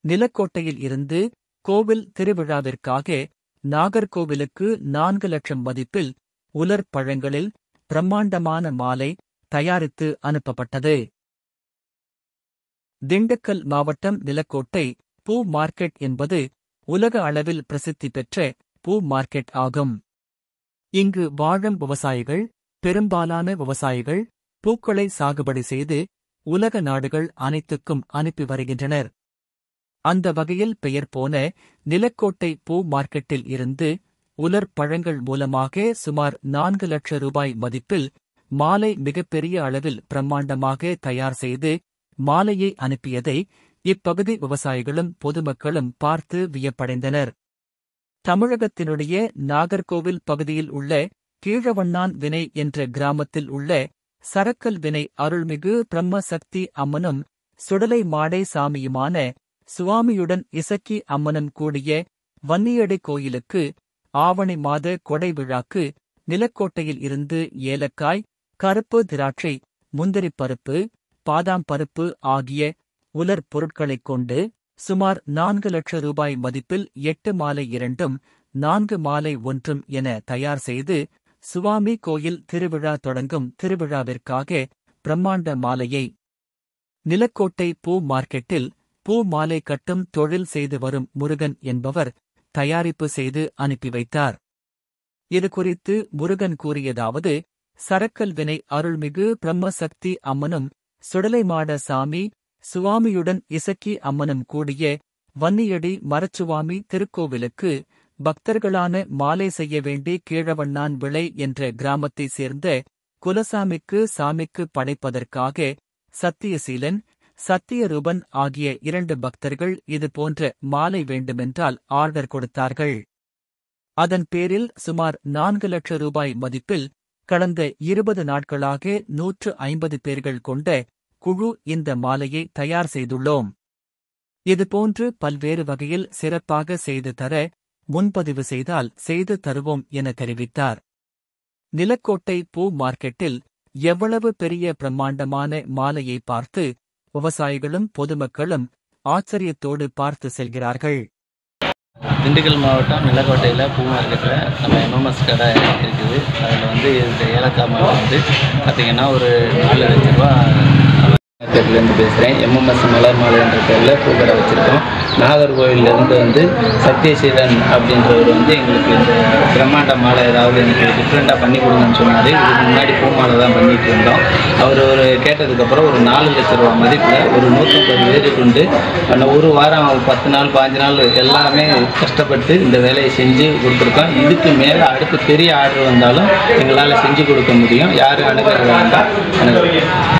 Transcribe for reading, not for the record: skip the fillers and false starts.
நிலக்கோட்டையில் இருந்து கோவில் திருவிழாவிற்காக நாகர்கோவிலுக்கு 4 லட்சம் மதிப்பில் உலர் பழங்களில் பிரம்மாண்டமான மாலை தயாரித்து அனுப்பப்பட்டது. திண்டுக்கல் மாவட்டம் நிலக்கோட்டை பூ மார்க்கெட் என்பது உலக அளவில் பிரசித்தி பெற்ற பூ மார்க்கெட் ஆகும். இங்கு வாழும் விவசாயிகள், பெரும்பாலான விவசாயிகள் பூக்களை சாகுபடி செய்து உலக நாடுகள் அனைத்துக்கும் அனுப்பி வருகின்றனர். அந்த வகையில் பெயர் போன நிலக்கோட்டை பூ மார்க்கெட்டில் இருந்து உலர் பழங்கள் மூலமாக சுமார் 4 லட்சம் ரூபாய் மதிப்பில் மாலை மிகப்பெரிய அளவில் பிரம்மாண்டமாக தயார் செய்து மாலையை அனுப்பியதை இப்பகுதி விவசாயிகளும் பொதுமக்களும் பார்த்து வியப்படைந்தனர். தமிழகத்தினுடைய நாகர்கோவில் பகுதியில் உள்ள கீழவண்ணான் வினை என்ற கிராமத்தில் உள்ள சரக்கல் வினை அருள்மிகு பிரம்ம சக்தி அம்மனும் சுடலை மாடை சாமியுமான சுவாமியுடன் இசக்கி அம்மனும் கூடிய வன்னியடை கோயிலுக்கு ஆவணி மாத கொடை விழாக்கு நிலக்கோட்டையில் இருந்து ஏலக்காய், கருப்பு திராட்சை, முந்திரிப் பருப்பு, பாதாம் பருப்பு ஆகிய உலர் பொருட்களைக் கொண்டு சுமார் 4 லட்சம் ரூபாய் மதிப்பில் 8 மாலை 2ம் 4 மாலை 1ம் என தயார் செய்து சுவாமி கோயில் திருவிழா தொடங்கும் திருவிழாவிற்காக பிரம்மாண்ட மாலையை நிலக்கோட்டை பூ மார்க்கெட்டில் பூ மாலை கட்டும் தொழில் செய்து வரும் முருகன் என்பவர் தயாரிப்பு செய்து அனுப்பி வைத்தார். இதுகுறித்து முருகன் கூறியதாவது: சரக்கல் வினை அருள்மிகு பிரம்ம சக்தி அம்மனும் சுடலைமாட சாமி சுவாமியுடன் இசக்கி அம்மனும் கூடிய வன்னியடி மரச்சுவாமி திருக்கோவிலுக்கு பக்தர்களான மாலை செய்ய வேண்டி கீழவண்ணான் விளை என்ற கிராமத்தைச் சேர்ந்த குலசாமிக்கு சாமிக்கு படைப்பதற்காக சத்தியசீலன், சத்தியரூபன் ஆகிய 2 பக்தர்கள் இதுபோன்ற மாலை வேண்டுமென்றால் ஆர்டர் கொடுத்தார்கள். அதன் பேரில் சுமார் 4 லட்சம் ரூபாய் மதிப்பில் கடந்த 20 நாட்களாக 150 பேர்கள் கொண்ட குழு இந்த மாலையை தயார் செய்துள்ளோம். இதுபோன்று பல்வேறு வகையில் சிறப்பாக செய்து தர முன்பதிவு செய்தால் செய்து தருவோம் என தெரிவித்தார். நிலக்கோட்டை பூ மார்க்கெட்டில் எவ்வளவு பெரிய பிரம்மாண்டமான மாலையை பார்த்து விவசாயிகளும் பொதுமக்களும் ஆச்சரியத்தோடு பார்த்து செல்கிறார்கள். திண்டுக்கல் மாவட்டம் நிலக்கோட்டையில் பூ மார்க்கெட்டில் நம்ம எம்எம்எஸ் கடை இருக்குது. அதில் இந்த ஏலக்காய் மாலை பார்த்திங்கன்னா ஒரு 4 லட்ச ரூபா மார்க்கெட்லேருந்து பேசுகிறேன். எம்எம்எஸ் மலர் மாலை என்ற பேரில் பூக்கடை வச்சுருக்கோம். நாகர்கோவிலேருந்து சத்யசீலன் அப்படின்றவர் எங்களுக்கு இந்த பிரம்மாண்ட மாலை ஏதாவது எனக்கு டிஃப்ரெண்ட்டாக பண்ணி கொடுங்கன்னு சொன்னார். இதுக்கு முன்னாடி பூ மாலை தான் பண்ணிகிட்டு இருந்தோம். அவர் கேட்டதுக்கப்புறம் ஒரு 4 லட்ச ரூபா மதிப்பில் ஒரு 150 பேர் கொண்டு ஒரு வாரம் 10 நாள் 15 நாள் எல்லாமே கஷ்டப்பட்டு இந்த வேலையை செஞ்சு கொடுத்துருக்கோம். இதுக்கு மேலே அடுத்து பெரிய ஆர்டர் வந்தாலும் எங்களால் செஞ்சு கொடுக்க முடியும். யாரும் அணுகிறது வேண்டாம்.